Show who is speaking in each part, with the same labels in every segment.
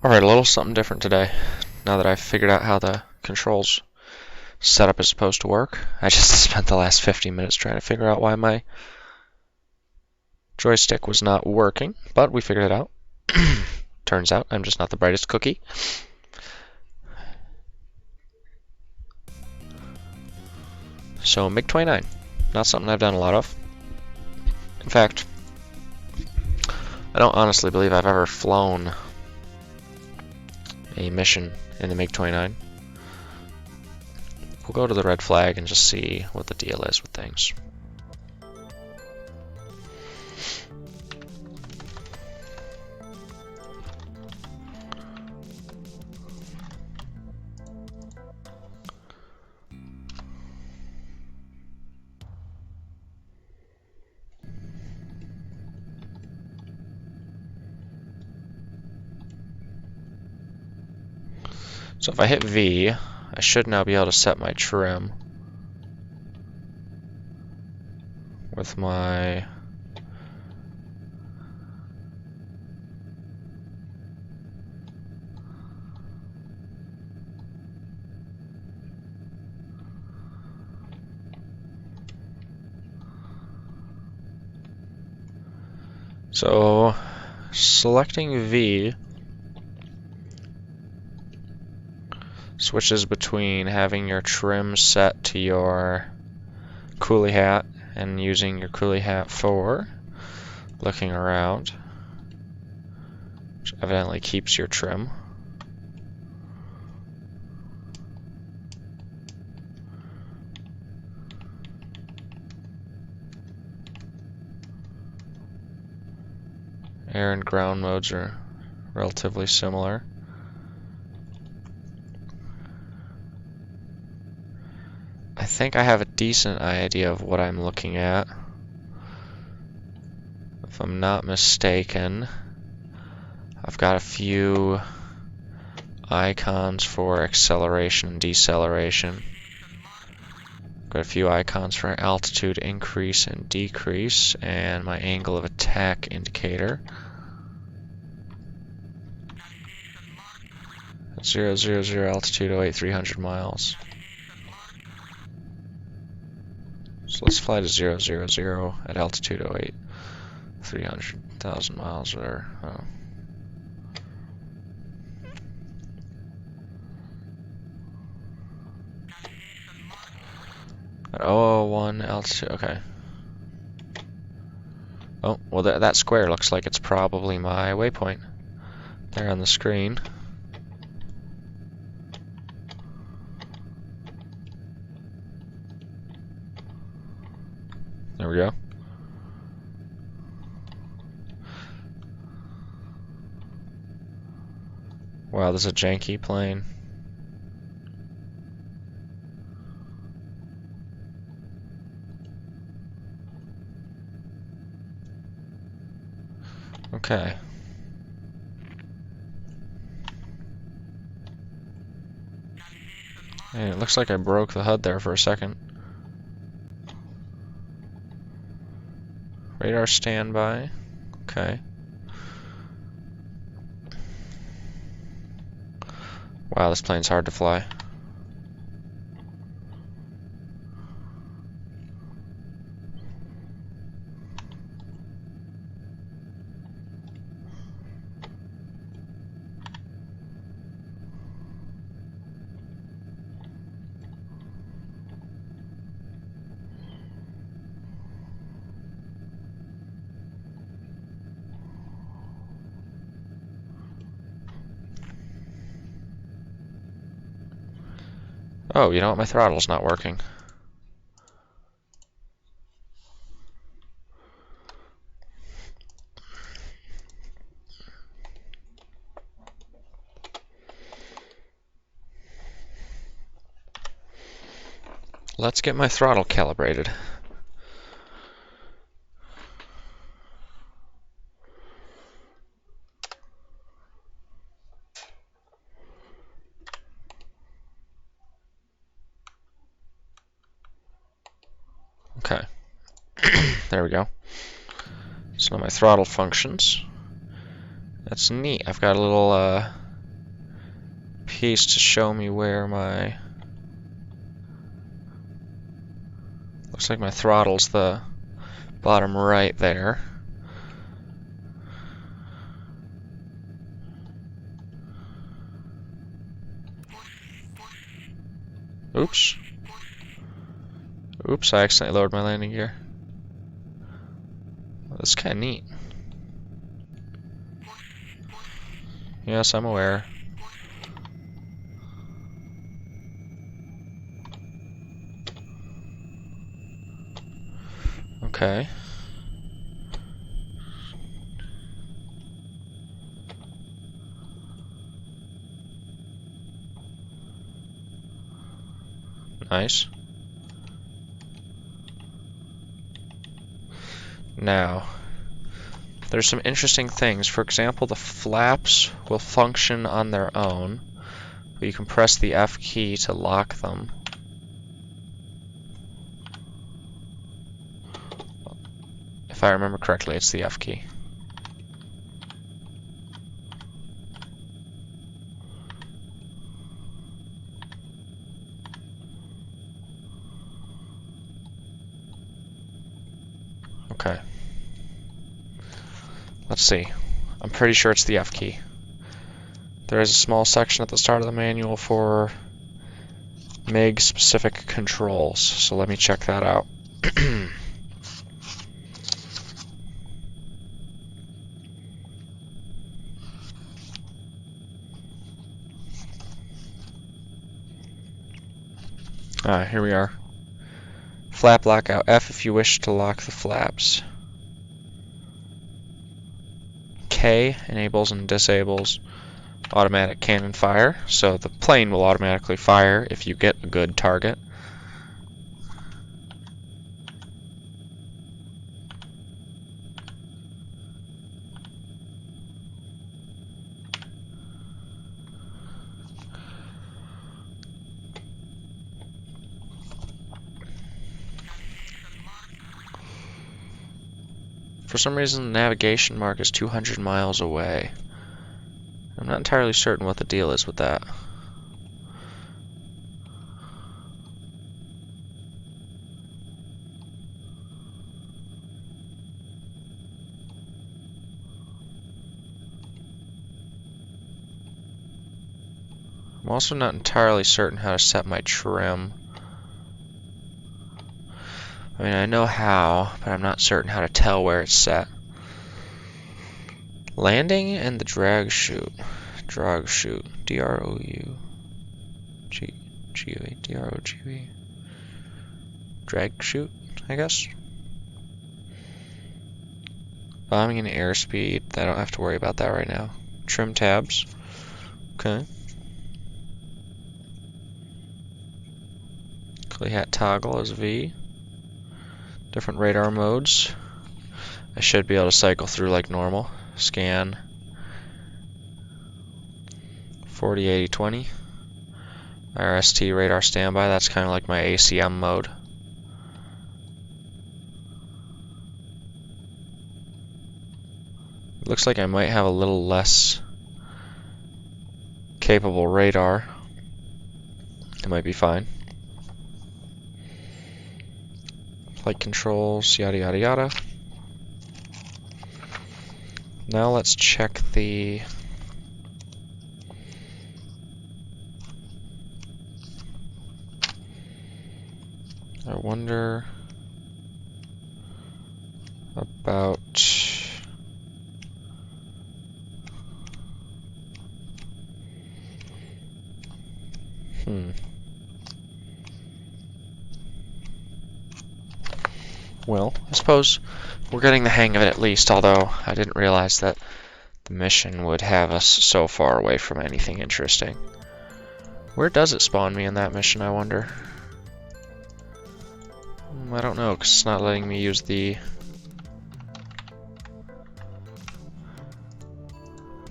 Speaker 1: Alright, a little something different today. Now that I've figured out how the controls setup is supposed to work, I just spent the last 50 minutes trying to figure out why my joystick was not working, but we figured it out. Turns out I'm just not the brightest cookie. So MiG-29, not something I've done a lot of. In fact, I don't honestly believe I've ever flown a mission in the MiG-29. We'll go to the red flag and just see what the deal is with things. So if I hit V, I should now be able to set my trim with my so selecting V switches between having your trim set to your coolie hat and using your coolie hat for looking around, which evidently keeps your trim. Air and ground modes are relatively similar. I think I have a decent idea of what I'm looking at. If I'm not mistaken, I've got a few icons for acceleration and deceleration. Got a few icons for altitude increase and decrease, and my angle of attack indicator. 000 altitude 08 300 miles. So let's fly to 000 at altitude 08 300,000 miles or at 001 altitude. Okay. Oh, well that square looks like it's probably my waypoint there on the screen. There we go. Wow, this is a janky plane. Okay. And it looks like I broke the HUD there for a second. Radar standby. Okay. Wow, this plane's hard to fly. Oh, you know what? My throttle's not working. Let's get my throttle calibrated. Okay. There we go. So now my throttle functions. That's neat. I've got a little piece to show me where my... Looks like my throttle's the bottom right there. Oops. Oops, I accidentally lowered my landing gear. Well, that's kind of neat. Yes, I'm aware. Okay. Nice. Now, there's some interesting things. For example, the flaps will function on their own, but you can press the F key to lock them. If I remember correctly, it's the F key. Okay. Let's see. I'm pretty sure it's the F key. There is a small section at the start of the manual for MiG specific controls, so let me check that out. Here we are. Flap lockout. F if you wish to lock the flaps. K enables and disables automatic cannon fire, so the plane will automatically fire if you get a good target. For some reason, the navigation mark is 200 miles away. I'm not entirely certain what the deal is with that. I'm also not entirely certain how to set my trim. I mean, I know how, but I'm not certain how to tell where it's set. Landing and the drag chute. Drag chute. D-R-O-U-G-G-U-E. D-R-O-G-U-E. Drag chute, I guess. Bombing and airspeed. I don't have to worry about that right now. Trim tabs. Okay. Coolie hat toggle is V. Different radar modes. I should be able to cycle through like normal. Scan. 40, 80, 20. RST radar standby. That's kind of like my ACM mode. It looks like I might have a little less capable radar. It might be fine. Flight controls, yada yada yada. Now let's check the I wonder about Well, I suppose we're getting the hang of it at least, although I didn't realize that the mission would have us so far away from anything interesting. Where does it spawn me in that mission, I wonder? I don't know, because it's not letting me use the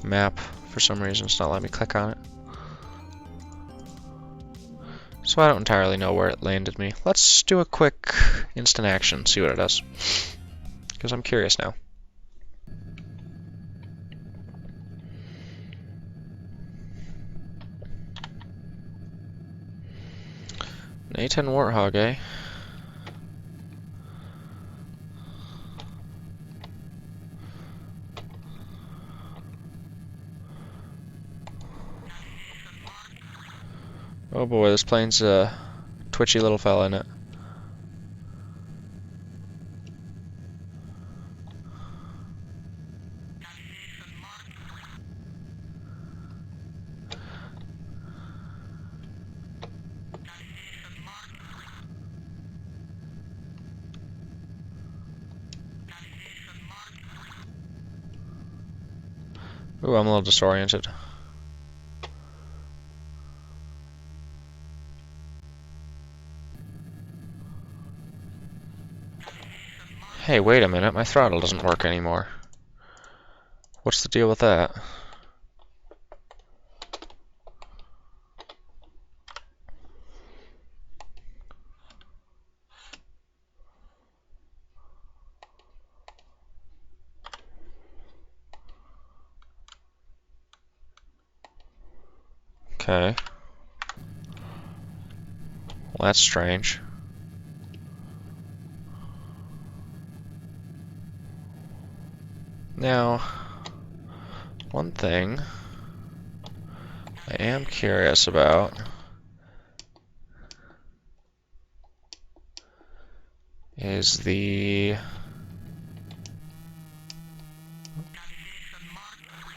Speaker 1: map for some reason. It's not letting me click on it. So I don't entirely know where it landed me. Let's do a quick instant action, see what it does. Because I'm curious now. An A-10 Warthog, eh? Oh boy, this plane's a twitchy little fella in it. Ooh, I'm a little disoriented. Hey, wait a minute, my throttle doesn't work anymore. What's the deal with that? Okay. Well, that's strange. Now, one thing I am curious about is the...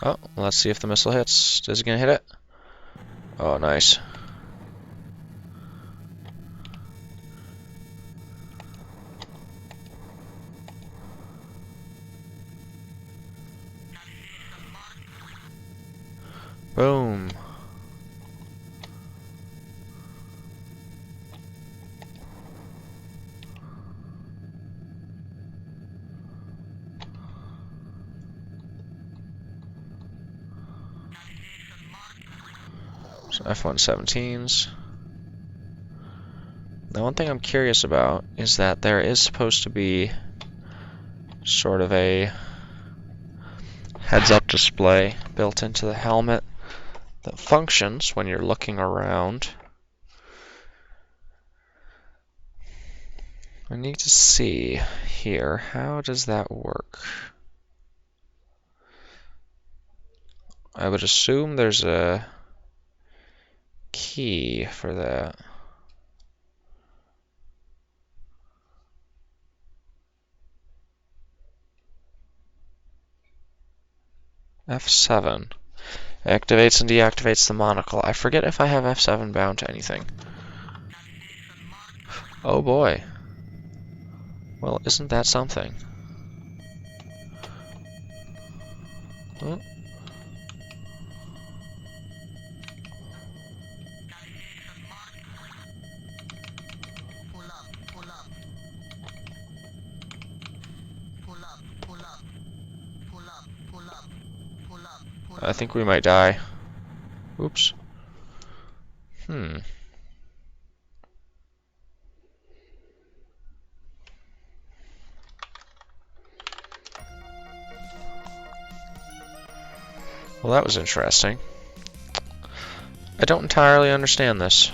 Speaker 1: Oh, let's see if the missile hits. Is it gonna hit it? Oh, nice. Boom. So F-117s. Now, one thing I'm curious about is that there is supposed to be sort of a heads-up display built into the helmet that functions when you're looking around. I need to see here, how does that work? I would assume there's a key for that. F7. Activates and deactivates the monocle. I forget if I have F7 bound to anything. Oh boy. Well, isn't that something? Oh. I think we might die. Oops. Well, that was interesting. I don't entirely understand this.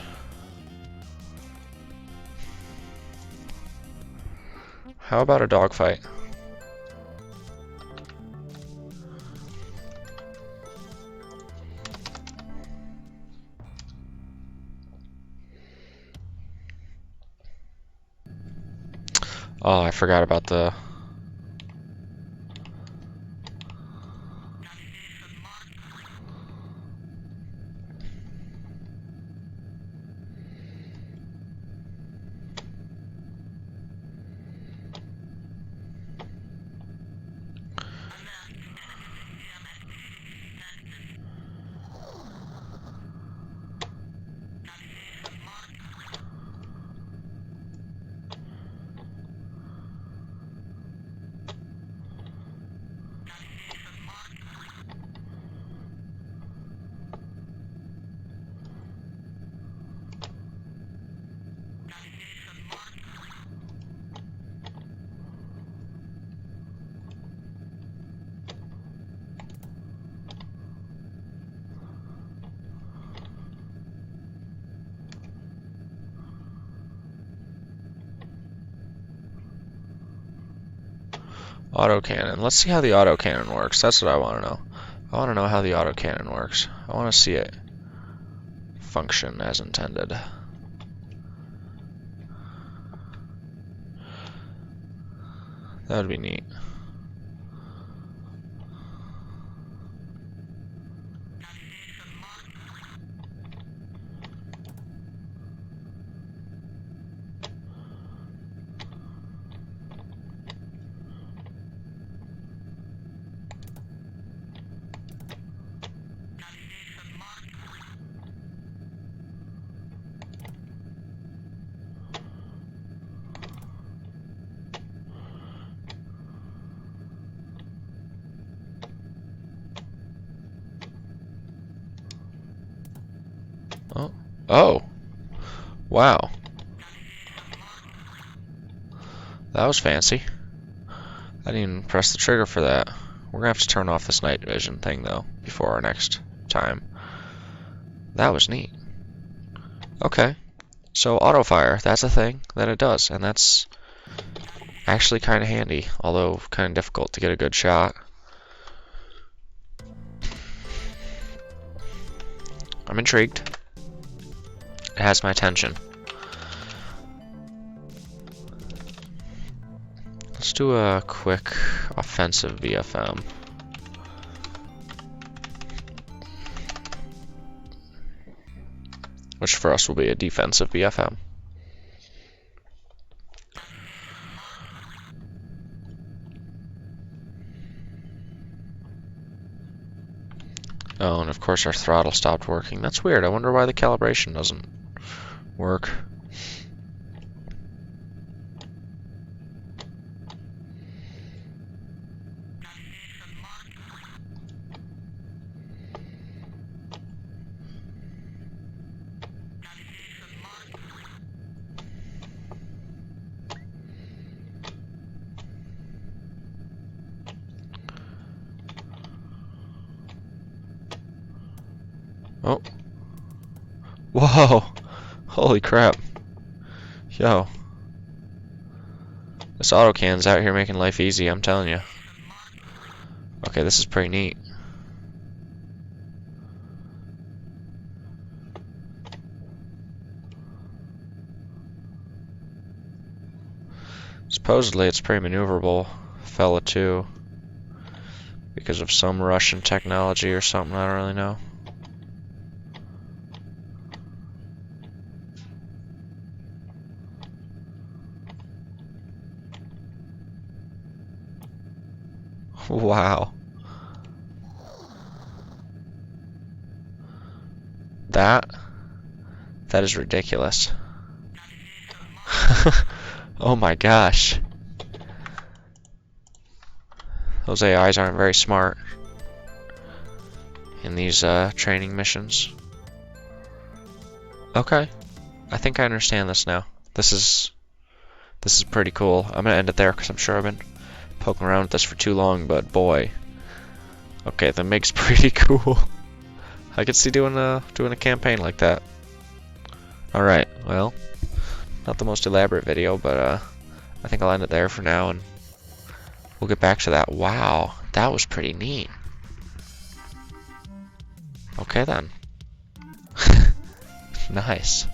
Speaker 1: How about a dogfight? Oh, I forgot about the... Autocannon. Let's see how the autocannon works. That's what I want to know. I want to know how the autocannon works. I want to see it function as intended. That would be neat. Oh, wow. That was fancy. I didn't even press the trigger for that. We're gonna have to turn off this night vision thing though before our next time. That was neat. Okay, so auto fire, that's a thing that it does, and that's actually kind of handy, although kind of difficult to get a good shot. I'm intrigued. It has my attention. Let's do a quick offensive VFM. Which for us will be a defensive VFM. Oh, and of course our throttle stopped working. That's weird. I wonder why the calibration doesn't work. Oh. Whoa! Holy crap. Yo. This autocannon's out here making life easy, I'm telling you. Okay, this is pretty neat. Supposedly it's pretty maneuverable, fella too. Because of some Russian technology or something, I don't really know. Wow. That is ridiculous. Oh my gosh. Those AIs aren't very smart in these training missions. Okay. I think I understand this now. This is pretty cool. I'm gonna end it there because I'm sure I've been poking around with this for too long, but boy. Okay, the MiG's pretty cool. I could see doing a campaign like that. Alright, well, not the most elaborate video, but I think I'll end it there for now, and we'll get back to that. Wow, that was pretty neat. Okay then. Nice.